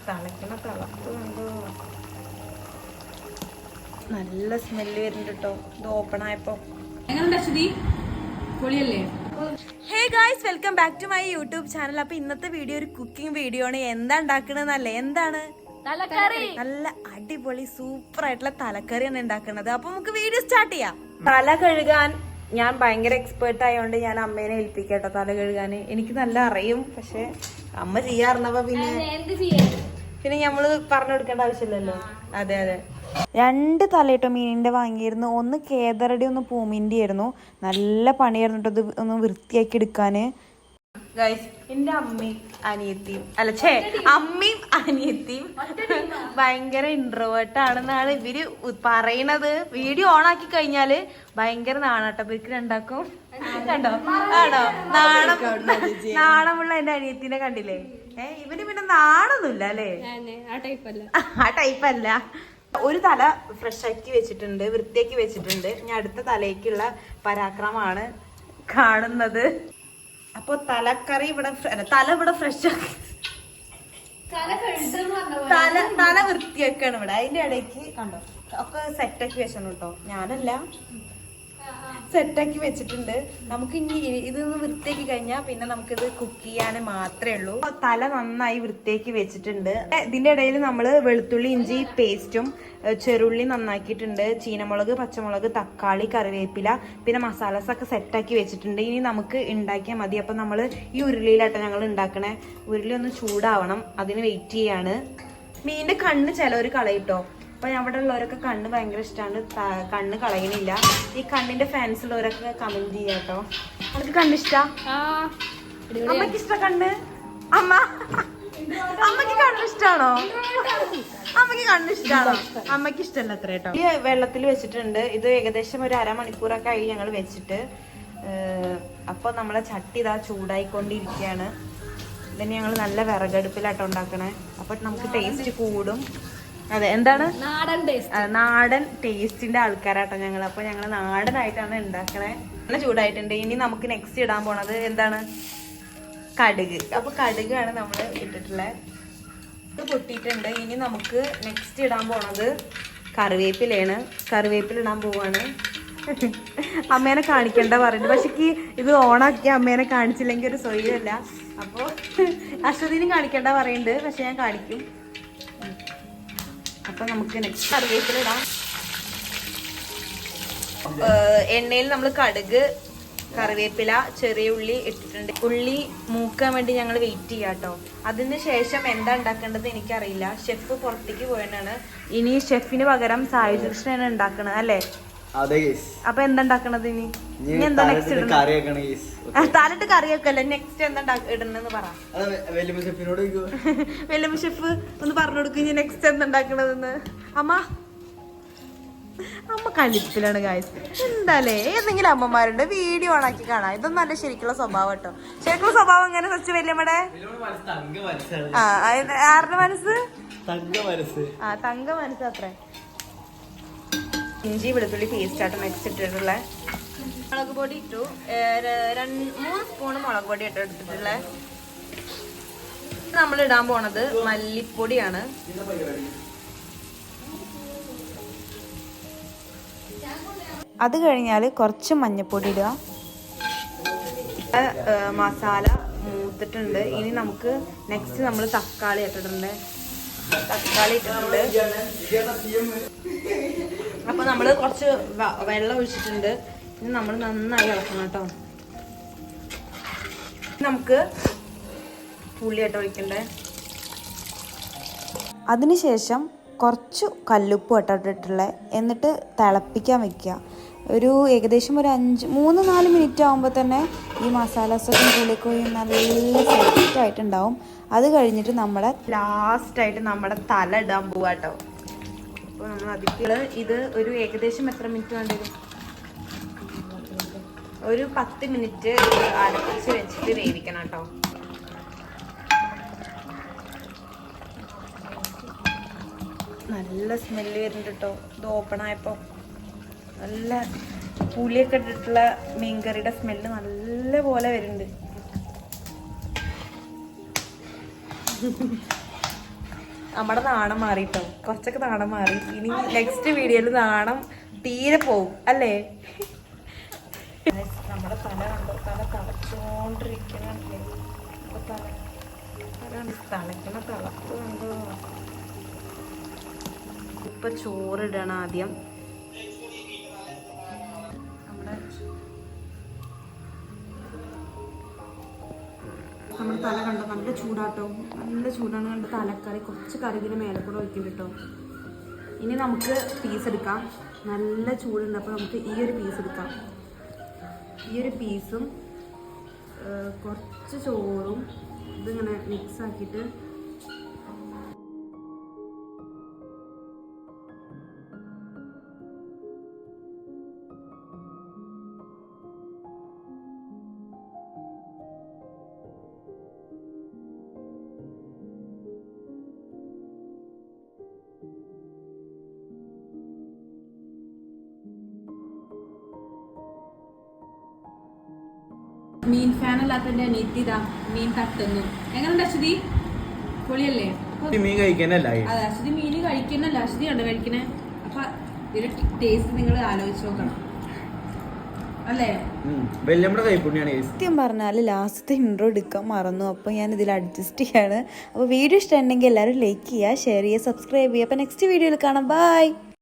തിളക്കണ തിളപ്പ് കണ്ടോ, നല്ല സ്മെല്ല് വരുന്നുണ്ട് കേട്ടോ ഇത് ഓപ്പൺ ആയപ്പോ. Hey guys, welcome back to my YouTube channel. അപ്പൊ ഇന്നത്തെ വീഡിയോ ഒരു കുക്കിംഗ് വീഡിയോ ആണ്. എന്താ ഉണ്ടാക്കണെന്നല്ലേ, എന്താണ് നല്ല അടിപൊളി സൂപ്പർ ആയിട്ടുള്ള തലക്കറിയാണ് ഉണ്ടാക്കുന്നത്. അപ്പൊ നമുക്ക് വീഡിയോ സ്റ്റാർട്ട് ചെയ്യാം. തല കഴുകാൻ ഞാൻ ഭയങ്കര എക്സ്പേർട്ട് ആയതുകൊണ്ട് ഞാൻ അമ്മേനെ ഏൽപ്പിക്കട്ടോ തല കഴുകാന്. എനിക്ക് നല്ല അറിയും, പക്ഷെ അമ്മ ചെയ്യാറുണ്ടപ്പോ പിന്നെ ഞമ്മള് പറഞ്ഞു കൊടുക്കേണ്ട ആവശ്യമില്ലല്ലോ. അതെ അതെ, 2 തലയിട്ടോ മീനിന്റെ വാങ്ങിയിരുന്നു. ഒന്ന് കേദറടി, ഒന്ന് പൂമിന്റെ ആയിരുന്നു. നല്ല പണിയായിരുന്നു കേട്ടോ ഇത് ഒന്ന് വൃത്തിയാക്കി എടുക്കാന്. ഗൈസ്, എന്റെ അമ്മയും അനിയത്തിയും അമ്മയും അനിയത്തിയും ഭയങ്കര ഇൻട്രോവേർട്ട് ആണെന്നാണ് ഇവര് പറയണത്. വീഡിയോ ഓൺ ആക്കി കഴിഞ്ഞാല് ഭയങ്കര നാണാട്ടോ ഇവർക്ക് രണ്ടാക്കും. കണ്ടോ ആണോ നാണമുള്ള എന്റെ അനിയത്തിനെ കണ്ടില്ലേ? ഇവന് പിന്നെ നാണൊന്നുമില്ല അല്ലേ? ആ ടൈപ്പല്ല. ഒരു തല ഫ്രഷ് ആക്കി വെച്ചിട്ടുണ്ട്, വൃത്തിയാക്കി വെച്ചിട്ടുണ്ട്. ഞാൻ അടുത്ത തലയ്ക്കുള്ള പരാക്രമമാണ് കാണുന്നത്. അപ്പൊ തലക്കറി ഇവിടെ തല ഇവിടെ ഫ്രഷ് ആക്കി തല വൃത്തിയാക്കാണ് ഇവിടെ. അതിന്റെ ഇടയ്ക്ക് കണ്ടോ ഒക്കെ സെറ്റാക്കി വെച്ചണം കേട്ടോ, ഞാനല്ല സെറ്റാക്കി വെച്ചിട്ടുണ്ട്. നമുക്ക് ഇനി ഇതൊന്ന് വൃത്തിയാക്കി കഴിഞ്ഞാൽ പിന്നെ നമുക്കിത് കുക്ക് ചെയ്യാൻ മാത്രമേ ഉള്ളൂ. തല നന്നായി വൃത്തിയാക്കി വെച്ചിട്ടുണ്ട്. ഇതിന്റെ ഇടയിൽ നമ്മൾ വെളുത്തുള്ളി ഇഞ്ചി പേസ്റ്റും ചെറുള്ളി നന്നാക്കിയിട്ടുണ്ട്, ചീനമുളക് പച്ചമുളക് തക്കാളി കറിവേപ്പില പിന്നെ മസാലസ് ഒക്കെ സെറ്റാക്കി വെച്ചിട്ടുണ്ട്. ഇനി നമുക്ക് ഉണ്ടാക്കിയാൽ മതി. അപ്പൊ നമ്മൾ ഈ ഉരുളിയിലാട്ടോ ഞങ്ങൾ ഉണ്ടാക്കണേ. ഉരുളി ഒന്ന് ചൂടാവണം, അതിന് വെയിറ്റ് ചെയ്യാണ്. മീനിന്റെ കണ്ണ് ചിലവർ കളയിട്ടോ. അപ്പൊ അവിടെ ഉള്ളവരൊക്കെ കണ്ണ് ഭയങ്കര ഇഷ്ടമാണ്, കണ്ണ് കളയണില്ല. ഈ കണ്ണിന്റെ ഫാൻസ് ഉള്ളവരൊക്കെ കമന്റ് ചെയ്യാട്ടോ. അവർക്ക് കണ്ണിഷ്ടാ? അമ്മക്ക് ഇഷ്ട കണ്ണ്? അമ്മക്ക് കണ്ണിഷ്ടാണോ? അമ്മക്ക് കണ്ണിഷ്ടാണോ? അമ്മക്ക് ഇഷ്ടമല്ല അത്ര കേട്ടോ. ഈ വെള്ളത്തിൽ വെച്ചിട്ടുണ്ട്. ഇത് ഏകദേശം ഒരു അരമണിക്കൂറൊക്കെ ആയി ഞങ്ങൾ വെച്ചിട്ട്. അപ്പൊ നമ്മളെ ചട്ടി ഇതാ ചൂടായിക്കൊണ്ടിരിക്കുകയാണ്. ഇതിന് ഞങ്ങൾ നല്ല വിറകടുപ്പിലാട്ടോ ഉണ്ടാക്കണേ. അപ്പൊ നമുക്ക് ടേസ്റ്റ് കൂടും. അതെ, എന്താണ് നാടൻ ടേസ്റ്റിന്റെ ആൾക്കാരാട്ടോ ഞങ്ങൾ. അപ്പൊ ഞങ്ങൾ നാടനായിട്ടാണ് ഉണ്ടാക്കണേ. നല്ല ചൂടായിട്ടുണ്ട്. ഇനി നമുക്ക് നെക്സ്റ്റ് ഇടാൻ പോണത് എന്താണ്? കടുക്. അപ്പൊ കടുകാണ് നമ്മൾ ഇട്ടിട്ടുള്ളത്. ഇത് പൊട്ടിയിട്ടുണ്ട്. ഇനി നമുക്ക് നെക്സ്റ്റ് ഇടാൻ പോണത് കറിവേപ്പിലയാണ്. കറിവേപ്പില ഇടാൻ പോവാണ്. അമ്മേനെ കാണിക്കണ്ട പറയുന്നത്, പക്ഷെ ഇത് ഓണാക്കി അമ്മേനെ കാണിച്ചില്ലെങ്കിൽ ഒരു സ്വയമല്ല. അപ്പൊ അശ്വതിനും കാണിക്കണ്ട പറയുന്നുണ്ട്, പക്ഷെ ഞാൻ കാണിക്കും. അപ്പൊ നമുക്ക് നെക്സ്റ്റ് കറിവേപ്പില ഇടാം. എണ്ണയിൽ നമ്മൾ കടുക് കറിവേപ്പില ചെറിയ ഉള്ളി ഇട്ടിട്ടുണ്ട്. ഉള്ളി മൂക്കാൻ വേണ്ടി ഞങ്ങൾ വെയിറ്റ് ചെയ്യാട്ടോ. അതിന് ശേഷം എന്താ ഉണ്ടാക്കേണ്ടത് എനിക്കറിയില്ല. ഷെഫ് പുറത്തേക്ക് പോയാണ്. ഇനി ഷെഫിന് പകരം സായി കൃഷ്ണനാണ് ഉണ്ടാക്കണത് അല്ലേ? അപ്പൊ എന്താ ഉണ്ടാക്കണത്? ഇനി എന്താ നെക്സ്റ്റ് ഇടുന്നത്? താലിട്ട് കറി വെക്കല്ലേ, നെക്സ്റ്റ് എന്താ ഇടുന്നെന്ന് പറ. വെല്ലുമ്മ ഷെഫ് ഒന്ന് പറഞ്ഞു കൊടുക്കും ഇനി നെക്സ്റ്റ് എന്താ ഉണ്ടാക്കണതെന്ന്. അമ്മ കളിപ്പിലാണ് ഗായ്സ്. എന്താല്ലേ, ഏതെങ്കിലും അമ്മമാരുണ്ട് വീഡിയോ ഓണാക്കി കാണാം. ഇതൊന്നും നല്ല ശരിക്കുള്ള സ്വഭാവം കേട്ടോ. ശരിക്കുള്ള സ്വഭാവം എങ്ങനെ സച്ച് വല്യമ്മടെ? ആരുടെ മനസ്സ്? തങ്ക മനസ്സ് അത്രേ. ഇഞ്ചി വെളുത്തുള്ളി പേസ്റ്റ് ആട്ടോ നെക്സ്റ്റ് ഇട്ടിട്ടുള്ള. മുളക് പൊടി ഇട്ടു. 3 സ്പൂൺ മുളക് പൊടി ഇട്ടോ എടുത്തിട്ടുള്ള. നമ്മൾ ഇടാൻ പോണത് മല്ലിപ്പൊടിയാണ്. അത് കഴിഞ്ഞാൽ കുറച്ച് മഞ്ഞൾപ്പൊടി ഇടുക. മസാല മൂത്തിട്ടുണ്ട്. ഇനി നമുക്ക് നെക്സ്റ്റ് നമ്മൾ തക്കാളി ഇട്ടിട്ടുണ്ട്. തക്കാളി ഇട്ടിട്ടുണ്ട്. അപ്പൊ നമ്മള് കുറച്ച് വെള്ളം ഒഴിച്ചിട്ടുണ്ട്. ഇനി നമ്മൾ നന്നായി ഇളക്കണം കേട്ടോ. നമുക്ക് പുളിയായിട്ട് ഒഴിക്കണ്ടേ. അതിനുശേഷം കുറച്ച് കല്ലുപ്പ് ഇട്ടിട്ടുള്ള, എന്നിട്ട് തിളപ്പിക്കാൻ വെക്കുക. ഒരു ഏകദേശം ഒരു 3-4 മിനിറ്റ് ആകുമ്പോൾ തന്നെ ഈ മസാലാസൊക്കെ പുളിയൊക്കെ നല്ല സെറ്റായിട്ടുണ്ടാവും. അത് കഴിഞ്ഞിട്ട് നമ്മളെ ലാസ്റ്റായിട്ട് നമ്മുടെ തല ഇടാൻ പോവാട്ടോ. അപ്പോൾ നമ്മൾ അതിൽ ഇത് ഒരു ഏകദേശം എത്ര മിനിറ്റ് വേണ്ടത്? ഒരു 10 മിനിറ്റ് അടച്ച് വെച്ചിട്ട് വേവിക്കണം കേട്ടോ. നല്ല സ്മെല്ല് വരുന്നുണ്ട് കേട്ടോ. ഇത് ഓപ്പൺ ആയപ്പോൾ നല്ല പുളിയൊക്കെ ഇട്ടിട്ടുള്ള മീൻകറിയുടെ സ്മെല്ല് നല്ല പോലെ വരുന്നുണ്ട്. നമ്മുടെ നാണം മാറിട്ടോ, കുറച്ചൊക്കെ നാണം മാറി. ഇനി നെക്സ്റ്റ് വീഡിയോയിൽ നാണം തീരെ പോവും അല്ലേ? നമ്മുടെ തല കണ്ടോ, തല തളച്ചോണ്ടിരിക്കണേ. തളയ്ക്കണ തളപ്പ് കണ്ടോ. ഇപ്പൊ ചോറിടണം ആദ്യം. നമ്മുടെ തല കണ്ടോ, നല്ല ചൂടാട്ടോ, നല്ല ചൂടാണ്. കണ്ട് തലക്കറി കുറച്ച് കറിവിന് മേലെ കൂടെ ഒഴിക്കും കേട്ടോ. ഇനി നമുക്ക് പീസ് എടുക്കാം. നല്ല ചൂടുണ്ട്, അപ്പോൾ നമുക്ക് ഈ ഒരു പീസ് എടുക്കാം. ഈ ഒരു പീസും കുറച്ച് ചോറും ഇതിങ്ങനെ മിക്സ് ആക്കിയിട്ട് മീൻ ഫാൻ അല്ലാത്തതിന്റെ അനിയത്തി ഇതാ മീൻ തട്ടുന്നു. എങ്ങനെയുണ്ട് അശ്വതി? പൊളിയല്ലേ? മീൻ കഴിക്കാനല്ല. അതെ, അശ്വതി മീൻ കഴിക്കുന്നല്ല, അശ്വതി ഉണ്ട് കഴിക്കണേ. അപ്പൊ ഇതിന്റെ ടേസ്റ്റ് നിങ്ങൾ ആലോചിച്ച് നോക്കണം അല്ലേ? സത്യം പറഞ്ഞാൽ ലാസ്റ്റത്തെ ഇൻട്രോ എടുക്കാൻ മറന്നു, അപ്പോൾ ഞാൻ ഇതിൽ അഡ്ജസ്റ്റ് ചെയ്യാണ്. അപ്പോൾ വീഡിയോ ഇഷ്ടമുണ്ടെങ്കിൽ എല്ലാവരും ലൈക്ക് ചെയ്യുക, ഷെയർ ചെയ്യുക, സബ്സ്ക്രൈബ് ചെയ്യുക. അപ്പോൾ നെക്സ്റ്റ് വീഡിയോയിൽ കാണാം. ബൈ.